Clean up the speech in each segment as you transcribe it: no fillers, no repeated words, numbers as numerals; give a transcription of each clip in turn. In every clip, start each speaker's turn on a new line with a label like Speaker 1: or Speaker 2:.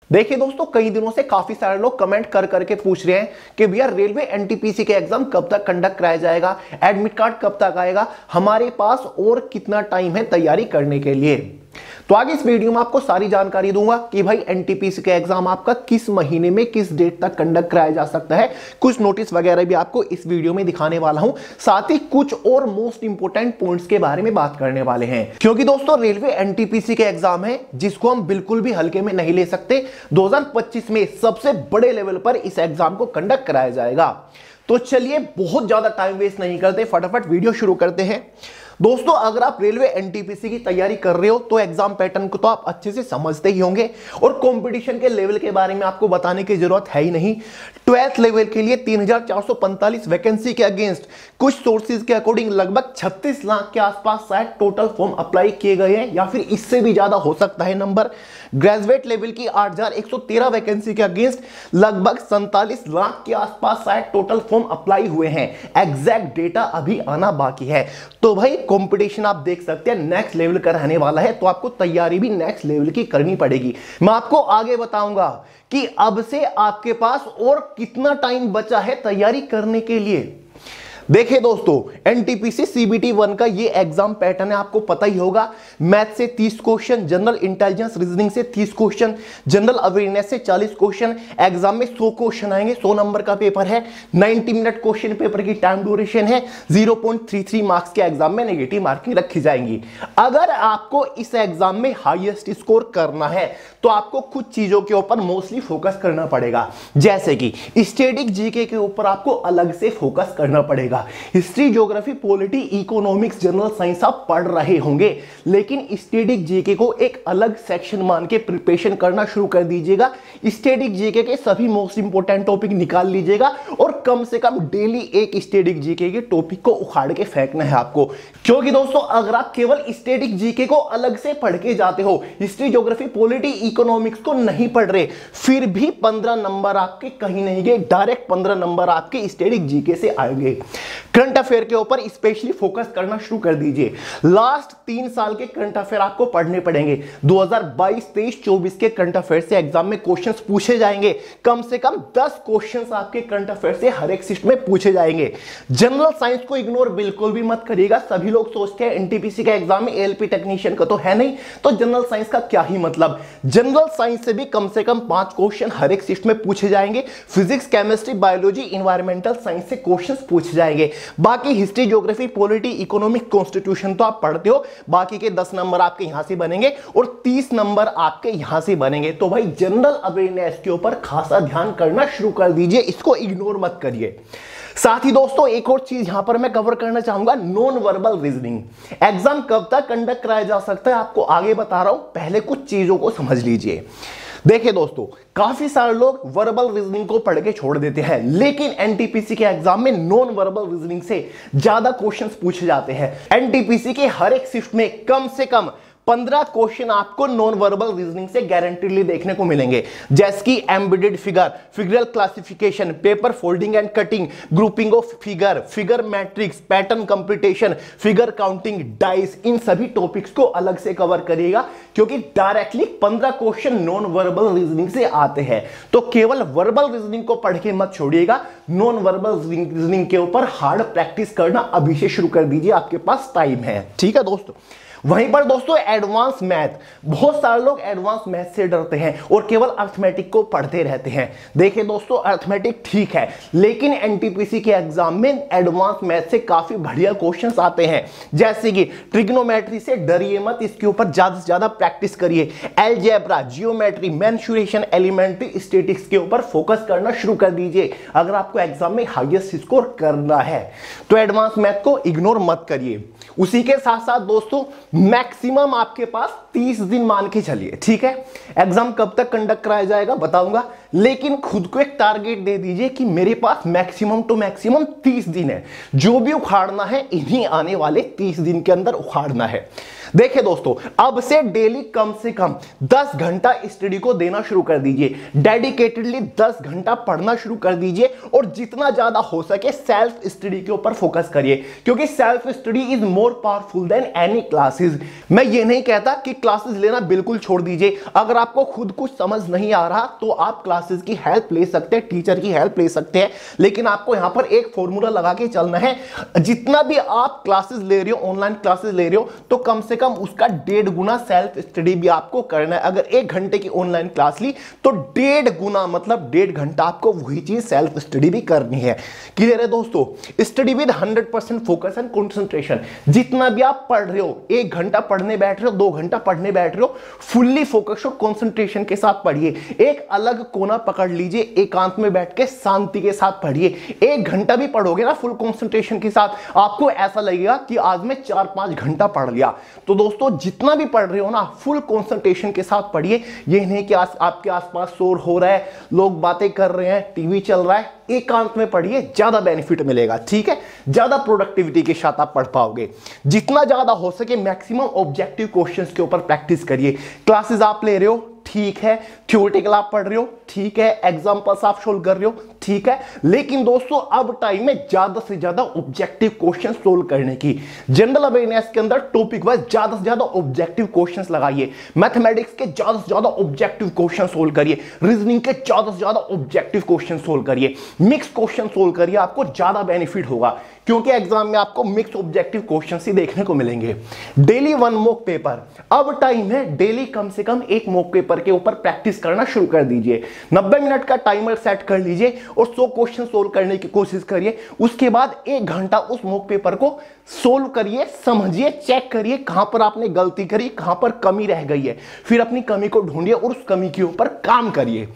Speaker 1: देखिए दोस्तों, कई दिनों से काफी सारे लोग कमेंट कर करके पूछ रहे हैं कि भैया रेलवे एनटीपीसी के एग्जाम कब तक कंडक्ट कराया जाएगा, एडमिट कार्ड कब तक आएगा, हमारे पास और कितना टाइम है तैयारी करने के लिए। तो आगे इस वीडियो में आपको सारी जानकारी दूंगा कि भाई एनटीपीसी का एग्जाम आपका किस महीने में किस डेट तक कंडक्ट कराया जा सकता है। कुछ नोटिस वगैरह भी आपको इस वीडियो में दिखाने वाला हूं, साथ ही कुछ और मोस्ट इंपोर्टेंट पॉइंट्स के बारे में बात करने वाले हैं, क्योंकि दोस्तों रेलवे एनटीपीसी के एग्जाम है जिसको हम बिल्कुल भी हल्के में नहीं ले सकते। 2025 में सबसे बड़े लेवल पर इस एग्जाम को कंडक्ट कराया जाएगा। तो चलिए बहुत ज्यादा टाइम वेस्ट नहीं करते, फटाफट वीडियो शुरू करते हैं। दोस्तों, अगर आप रेलवे एनटीपीसी की तैयारी कर रहे हो तो एग्जाम पैटर्न को तो आप अच्छे से समझते ही होंगे और कंपटीशन के लेवल के बारे में आपको बताने की जरूरत है ही नहीं। 12th लेवल के लिए 3445 वैकेंसी के अगेंस्ट कुछ सोर्सेज के अकॉर्डिंग लगभग 36 लाख के आसपास शायद टोटल फॉर्म अप्लाई किए गए हैं, या फिर इससे भी ज्यादा हो सकता है नंबर। ग्रेजुएट लेवल की 8113 वैकेंसी के अगेंस्ट लगभग 47 लाख के आसपास शायद टोटल फॉर्म अप्लाई हुए हैं। एग्जैक्ट डेटा अभी आना बाकी है। तो भाई कंपटीशन आप देख सकते हैं नेक्स्ट लेवल का रहने वाला है, तो आपको तैयारी भी नेक्स्ट लेवल की करनी पड़ेगी। मैं आपको आगे बताऊंगा कि अब से आपके पास और कितना टाइम बचा है तैयारी करने के लिए। देखिए दोस्तों, एनटीपीसी सीबीटी 1 का ये एग्जाम पैटर्न है, आपको पता ही होगा। मैथ से 30 क्वेश्चन, जनरल इंटेलिजेंस रीजनिंग से 30 क्वेश्चन, जनरल अवेयरनेस से 40 क्वेश्चन। एग्जाम में 100 क्वेश्चन आएंगे, 100 नंबर का पेपर है। 90 मिनट क्वेश्चन पेपर की टाइम ड्यूरेशन है। 0.33 मार्क्स के एग्जाम में नेगेटिव मार्किंग रखी जाएंगी। अगर आपको इस एग्जाम में हाईएस्ट स्कोर करना है तो आपको कुछ चीजों के ऊपर मोस्टली फोकस करना पड़ेगा, जैसे कि स्टैटिक जीके के ऊपर आपको अलग से फोकस करना पड़ेगा। History, geography, polity, economics, general science आप पढ़ रहे होंगे, लेकिन स्टैटिक जीके को एक अलग सेक्शन मान के प्रिपरेशन करना शुरू कर दीजिएगा। स्टैटिक जीके के सभी मोस्ट इंपोर्टेंट टॉपिक निकाल लीजिएगा और कम से कम डेली एक स्टैटिक जीके के टॉपिक को उखाड़ के फेंकना है आपको। क्योंकि दोस्तों, अगर आप केवल स्टैटिक जीके को अलग से पढ़ के जाते हो, हिस्ट्री, ज्योग्राफी, पॉलिटी, इकोनॉमिक्स को नहीं पढ़ रहे, फिर भी 15 नंबर आपके कहीं नहीं गए, डायरेक्ट 15 नंबर आपके स्टैटिक जीके से आएंगे। करंट अफेयर के ऊपर स्पेशली फोकस करना शुरू कर दीजिए। लास्ट 3 साल के करंट अफेयर आपको पढ़ने पड़ेंगे। 2022, 23, 24 के करंट अफेयर से एग्जाम में क्वेश्चंस पूछे जाएंगे। कम से कम 10 क्वेश्चंस आपके करंट अफेयर से हर एक शिफ्ट में पूछे जाएंगे। जनरल साइंस को इग्नोर बिल्कुल भी मत करिएगा। सभी लोग सोचते हैं एनटीपीसी का एग्जाम में एएलपी टेक्नीशियन का तो है नहीं, तो जनरल साइंस का क्या ही मतलब। जनरल साइंस से भी कम से कम 5 क्वेश्चन हर एक शिफ्ट में पूछे जाएंगे। Physics, chemistry, biology, environmental science से क्वेश्चंस पूछे जाएंगे। बाकी history, geography, polity, economic, constitution तो आप पढ़ते हो, बाकी के 10 नंबर आपके यहां से बनेंगे और 30 नंबर आपके यहां से बनेंगे। तो भाई जनरल अवेयरनेस के ऊपर खासा ध्यान करना शुरू कर दीजिए, इसको इग्नोर मत करिए। साथ ही दोस्तों, एक और चीज यहां पर मैं कवर करना चाहूंगा, नॉन वर्बल रीजनिंग। एग्जाम कब तक कंडक्ट कराया जा सकता है आपको आगे बता रहा हूं, पहले कुछ चीजों को समझ लीजिए। देखिए दोस्तों, काफी सारे लोग वर्बल रीजनिंग को पढ़ के छोड़ देते हैं, लेकिन एनटीपीसी के एग्जाम में नॉन वर्बल रीजनिंग से ज्यादा क्वेश्चंस पूछे जाते हैं। एनटीपीसी के हर एक शिफ्ट में कम से कम 15 क्वेश्चन आपको नॉन वर्बल रीजनिंग से गारंटीडली देखने को मिलेंगे, जैसे कि embedded figure, figural classification, paper folding and cutting, grouping of figure, figure matrix, pattern computation, figure counting, dice. इन सभी टॉपिक्स को अलग से कवर करिएगा, क्योंकि directly 15 question non verbal reasoning से आते हैं। तो केवल वर्बल रीजनिंग को पढ़ के मत छोड़िएगा, नॉन वर्बल रीजनिंग के ऊपर हार्ड प्रैक्टिस करना अभी से शुरू कर दीजिए, आपके पास टाइम है। ठीक है दोस्तों। वहीं पर दोस्तों, एडवांस मैथ, बहुत सारे लोग एडवांस मैथ से डरते हैं और केवल अर्थमेटिक को पढ़ते रहते हैं। देखिए दोस्तों, अर्थमेटिक ठीक है, लेकिन एनटीपीसी के एग्जाम में एडवांस मैथ से काफी बढ़िया क्वेश्चंस आते हैं, जैसे कि ट्रिग्नोमेट्री से डरिए मत, इसके ऊपर ज्यादा से ज्यादा प्रैक्टिस करिए। Algebra, geometry, mensuration, elementary statics के ऊपर फोकस करना शुरू कर दीजिए अगर आपको एग्जाम में हाईएस्ट स्कोर करना है। तो एडवांस मैथ को इग्नोर मत करिए। उसी के साथ साथ दोस्तों, मैक्सिमम आपके पास 30 दिन मान के चलिए, ठीक है। एग्जाम कब तक कंडक्ट कराया जाएगा बताऊंगा, लेकिन खुद को एक टारगेट दे दीजिए कि मेरे पास मैक्सिमम टू मैक्सिमम 30 दिन है, जो भी उखाड़ना है इन्हीं आने वाले 30 दिन के अंदर उखाड़ना है। देखिए दोस्तों, अब से डेली कम से कम 10 घंटा स्टडी को देना शुरू कर दीजिए। डेडिकेटेडली 10 घंटा पढ़ना शुरू कर दीजिए और जितना ज्यादा हो सके सेल्फ स्टडी के ऊपर फोकस करिए, क्योंकि self study is more powerful than any classes. मैं ये नहीं कहता कि क्लासेस लेना बिल्कुल छोड़ दीजिए। अगर आपको खुद कुछ समझ नहीं आ रहा तो आप क्लासेस की हेल्प ले सकते हैं, टीचर की हेल्प ले सकते हैं, लेकिन आपको यहां पर एक फॉर्मूला लगा के चलना है। जितना भी आप क्लासेस ले रहे हो, ऑनलाइन क्लासेस ले रहे हो, तो कम से कम उसका 1.5 गुना सेल्फ स्टडी भी आपको करना है। अगर 1 घंटे की ऑनलाइन क्लास ली तो 1.5 गुना मतलब 1.5 घंटा आपको वही चीज सेल्फ स्टडी भी करनी है। क्लियर है दोस्तों? Study with 100% focus and concentration. जितना भी आप पढ़ रहे हो, 1 घंटा पढ़ने बैठ रहे हो, 2 घंटा पढ़ने बैठ रहे हो, फुल्ली फोकस और कंसंट्रेशन के साथ पढ़िए। एक अलग कोना पकड़ लीजिए, एकांत में बैठ के शांति के साथ पढ़िए। 1 घंटा भी पढ़ोगे ना फुल कंसंट्रेशन के साथ, आपको ऐसा लगेगा कि आज मैं 4-5 घंटा पढ़ लिया। तो दोस्तों, जितना भी पढ़ रहे हो ना, फुल कंसंट्रेशन के साथ पढ़िए। ये नहीं कि आपके आसपास शोर हो रहा है, लोग बातें कर रहे हैं, टीवी चल रहा है। एकांत में पढ़िए, ज्यादा बेनिफिट मिलेगा। ठीक है, ज्यादा प्रोडक्टिविटी के साथ आप पढ़ पाओगे। जितना ज्यादा हो सके मैक्सिमम ऑब्जेक्टिव क्वेश्चंस के ऊपर प्रैक्टिस करिए। क्लासेस आप ले रहे हो, ठीक है, थ्योरेटिकल आप पढ़ रहे हो, ठीक है, एग्जांपल्स आप सोल्व कर रहे हो, ठीक है, लेकिन दोस्तों अब टाइम है ज्यादा से ज्यादा ऑब्जेक्टिव क्वेश्चन सोल्व करने की। जनरल अवेयरनेस के अंदर टॉपिक वाइज ज्यादा से ज्यादा ऑब्जेक्टिव क्वेश्चंस लगाइए। मैथमेटिक्स के ज्यादा से ज्यादा ऑब्जेक्टिव क्वेश्चन सोल्व करिए। रीजनिंग के ज्यादा से ज्यादा ऑब्जेक्टिव क्वेश्चन सोल्व करिए। मिक्स क्वेश्चन सोल्व करिए, आपको ज्यादा बेनिफिट होगा, क्योंकि एग्जाम में आपको मिक्स ऑब्जेक्टिव क्वेश्चन ही देखने को मिलेंगे। Daily 1 mock paper. अब टाइम है डेली कम से कम 1 मॉक पेपर के ऊपर प्रैक्टिस करना शुरू कर दीजिए। 90 मिनट का टाइमर सेट कर लीजिए और 100 क्वेश्चन सोल्व करने की कोशिश करिए। उसके बाद 1 घंटा उस मॉक पेपर को सोल्व करिए, समझिए, चेक करिए कहां पर आपने गलती करी, कहां पर कमी रह गई है। फिर अपनी कमी को ढूंढिए और उस कमी के ऊपर काम करिए।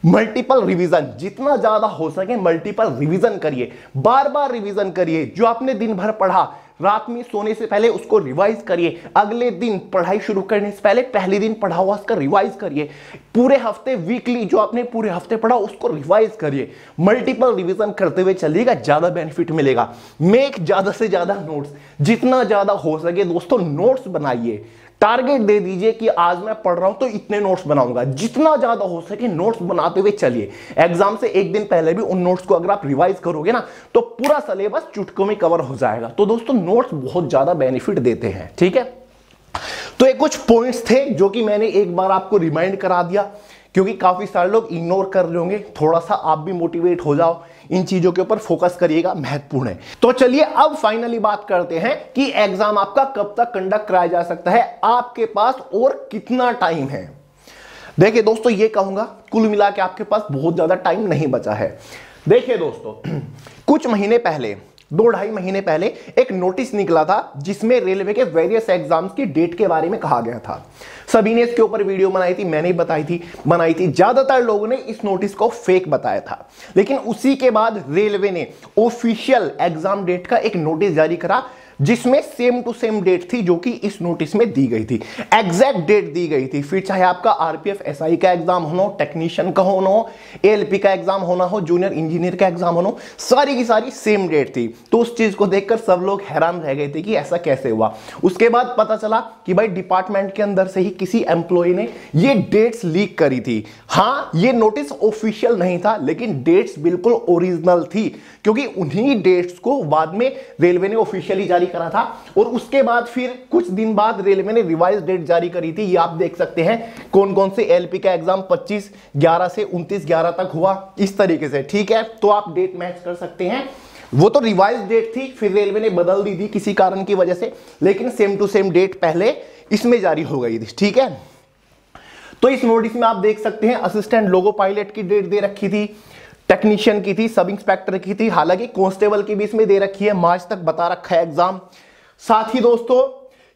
Speaker 1: मल्टीपल रिवीजन, जितना ज्यादा हो सके मल्टीपल रिवीजन करिए, बार बार रिवीजन करिए। जो आपने दिन भर पढ़ा, रात में सोने से पहले उसको रिवाइज करिए। अगले दिन पढ़ाई शुरू करने से पहले पहले दिन पढ़ा हुआ उसका रिवाइज करिए। पूरे हफ्ते वीकली जो आपने पूरे हफ्ते पढ़ा उसको रिवाइज करिए। मल्टीपल रिवीजन करते हुए चलिएगा, ज्यादा बेनिफिट मिलेगा। मेक ज्यादा से ज्यादा नोट्स, जितना ज्यादा हो सके दोस्तों नोट्स बनाइए। टारगेट दे दीजिए कि आज मैं पढ़ रहा हूं तो इतने नोट्स बनाऊंगा। जितना ज्यादा हो सके नोट्स बनाते हुए चलिए। एग्जाम से 1 दिन पहले भी उन नोट्स को अगर आप रिवाइज करोगे ना तो पूरा सिलेबस चुटकियों में कवर हो जाएगा। तो दोस्तों नोट्स बहुत ज्यादा बेनिफिट देते हैं। ठीक है, तो ये कुछ पॉइंट्स थे जो कि मैंने एक बार आपको रिमाइंड करा दिया, क्योंकि काफी सारे लोग इग्नोर कर रहे होंगे। थोड़ा सा आप भी मोटिवेट हो जाओ, इन चीजों के ऊपर फोकस करिएगा, महत्वपूर्ण है। तो चलिए अब फाइनली बात करते हैं कि एग्जाम आपका कब तक कंडक्ट कराया जा सकता है, आपके पास और कितना टाइम है। देखिए दोस्तों, ये कहूंगा कुल मिला के आपके पास बहुत ज्यादा टाइम नहीं बचा है। देखिए दोस्तों, कुछ महीने पहले, 2-2.5 महीने पहले एक नोटिस निकला था जिसमें रेलवे के वेरियस एग्जाम्स की डेट के बारे में कहा गया था। सभी ने इसके ऊपर वीडियो बनाई थी, मैंने बनाई थी। ज्यादातर लोगों ने इस नोटिस को फेक बताया था, लेकिन उसी के बाद रेलवे ने ऑफिशियल एग्जाम डेट का एक नोटिस जारी करा जिसमें सेम टू सेम डेट थी जो कि इस नोटिस में दी गई थी। एग्जैक्ट डेट दी गई थी। फिर चाहे आपका आरपीएफ एसआई का एग्जाम होना हो, टेक्नीशियन का होना हो, एएलपी का एग्जाम होना हो, जूनियर इंजीनियर का एग्जाम होना हो, सारी की सारी सेम डेट थी। तो उस चीज को देखकर सब लोग हैरान रह गए थे कि ऐसा कैसे हुआ। उसके बाद पता चला कि भाई डिपार्टमेंट के अंदर से ही किसी एम्प्लॉय ने ये डेट्स लीक करी थी। हाँ, ये नोटिस ऑफिशियल नहीं था, लेकिन डेट्स बिल्कुल ओरिजिनल थी, क्योंकि उन्हीं डेट्स को बाद में रेलवे ने ऑफिशियली जारी करा था। और उसके बाद फिर कुछ दिन बाद रेलवे ने रिवाइज डेट जारी करी थी। ये आप देख सकते हैं कौन कौन से एलपी का एग्जाम 25/11 से 29/11 तक हुआ, इस तरीके से। ठीक है, तो आप डेट मैच कर सकते हैं। वो तो रिवाइज डेट थी, फिर रेलवे ने बदल दी थी किसी कारण की वजह से, लेकिन सेम टू सेम डेट पहले इसमें जारी हो गई थी। ठीक है, तो इस नोटिस में आप देख सकते हैं असिस्टेंट लोगो पायलट की डेट दे रखी थी, टेक्नीशियन की थी, सब इंस्पेक्टर की थी, हालांकि कांस्टेबल की भी इसमें दे रखी है। मार्च तक बता रखा है एग्जाम। साथ ही दोस्तों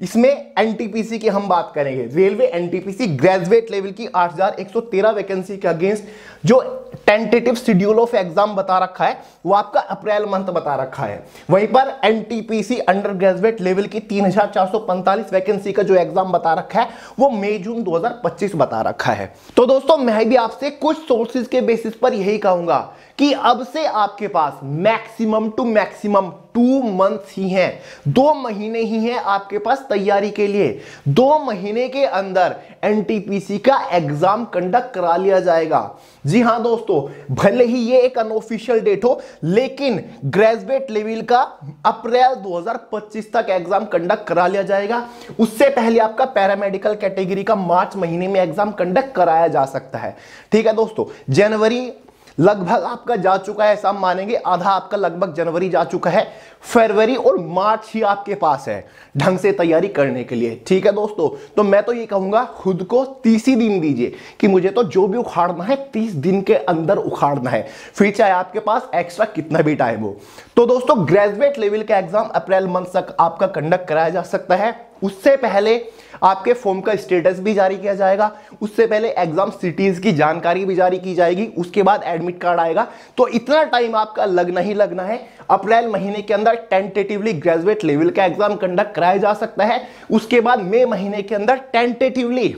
Speaker 1: इसमें एनटीपीसी की हम बात करेंगे। रेलवे एनटीपीसी ग्रेजुएट लेवल की 8113 वैकेंसी के अगेंस्ट जो टेंटेटिव शेड्यूल ऑफ एग्जाम बता रखा है वो आपका अप्रैल मंथ बता रखा है। वहीं पर एनटीपीसी अंडर ग्रेजुएट लेवल की 3445 वैकेंसी का जो एग्जाम बता रखा है वो मई जून 2025 बता रखा है। तो दोस्तों मैं भी आपसे कुछ सोर्सेज के बेसिस पर यही कहूंगा कि अब से आपके पास मैक्सिमम टू मैक्सिमम 2 मंथ्स ही हैं, 2 महीने ही हैं आपके पास तैयारी के लिए। 2 महीने के अंदर एनटीपीसी का एग्जाम कंडक्ट करा लिया जाएगा। जी हां दोस्तों, भले ही ये एक अनऑफिशियल डेट हो, लेकिन ग्रेजुएट लेवल का अप्रैल 2025 तक एग्जाम कंडक्ट करा लिया जाएगा। उससे पहले आपका पैरामेडिकल कैटेगरी का मार्च महीने में एग्जाम कंडक्ट कराया जा सकता है। ठीक है दोस्तों, जनवरी लगभग आपका जा चुका है, ऐसा मानेंगे, आधा आपका लगभग जनवरी जा चुका है। फरवरी और मार्च ही आपके पास है ढंग से तैयारी करने के लिए। ठीक है दोस्तों, तो मैं तो ये कहूंगा खुद को 30 ही दिन दीजिए कि मुझे तो जो भी उखाड़ना है 30 दिन के अंदर उखाड़ना है, फिर चाहे आपके पास एक्स्ट्रा कितना भी टाइम हो। तो दोस्तों, ग्रेजुएट लेवल का एग्जाम अप्रैल मंथ तक आपका कंडक्ट कराया जा सकता है। उससे पहले आपके फॉर्म का स्टेटस भी जारी किया जाएगा, उससे पहले एग्जाम सिटीज की जानकारी भी जारी की जाएगी, उसके बाद एडमिट कार्ड आएगा। तो इतना टाइम आपका लगना ही लगना है। अप्रैल महीने के अंदर टेंटेटिवली ग्रेजुएट लेवल का एग्जाम कंडक्ट कराया जा सकता है। उसके बाद मई महीने के अंदर tentatively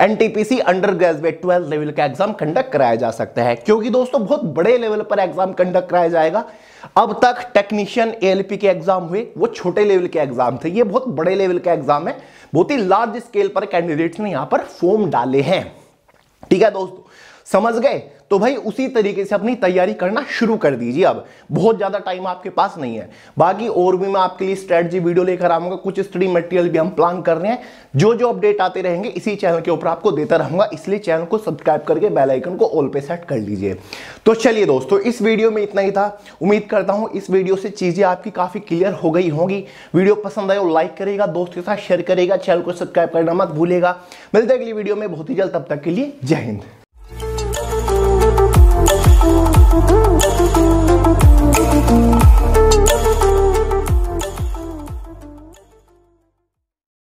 Speaker 1: NTPC under graduate 12 level का एग्जाम कंडक्ट कराया जा सकता है, क्योंकि दोस्तों बहुत बड़े लेवल पर एग्जाम कंडक्ट कराया जाएगा। अब तक टेक्नीशियन एएलपी के एग्जाम हुए, वो छोटे लेवल के एग्जाम थे, ये बहुत बड़े लेवल का एग्जाम है। बहुत ही लार्ज स्केल पर कैंडिडेट्स ने यहां पर फॉर्म डाले हैं। ठीक है दोस्तों, समझ गए? तो भाई उसी तरीके से अपनी तैयारी करना शुरू कर दीजिए। अब बहुत ज्यादा टाइम आपके पास नहीं है। बाकी और भी मैं आपके लिए स्ट्रेटजी वीडियो लेकर आऊंगा, कुछ स्टडी मटेरियल भी हम प्लान कर रहे हैं। जो जो अपडेट आते रहेंगे इसी चैनल के ऊपर आपको देता रहूंगा, इसलिए चैनल को सब्सक्राइब करके बेल आइकन को ऑल पे सेट कर लीजिए। तो चलिए दोस्तों, इस वीडियो में इतना ही था। उम्मीद करता हूं इस वीडियो से चीजें आपकी काफी क्लियर हो गई होंगी। वीडियो पसंद आए तो लाइक करेगा, दोस्त के साथ शेयर करेगा, चैनल को सब्सक्राइब करना मत भूलेगा। मिलते हैं अगली वीडियो में बहुत ही जल्द, तब तक के लिए जय हिंद।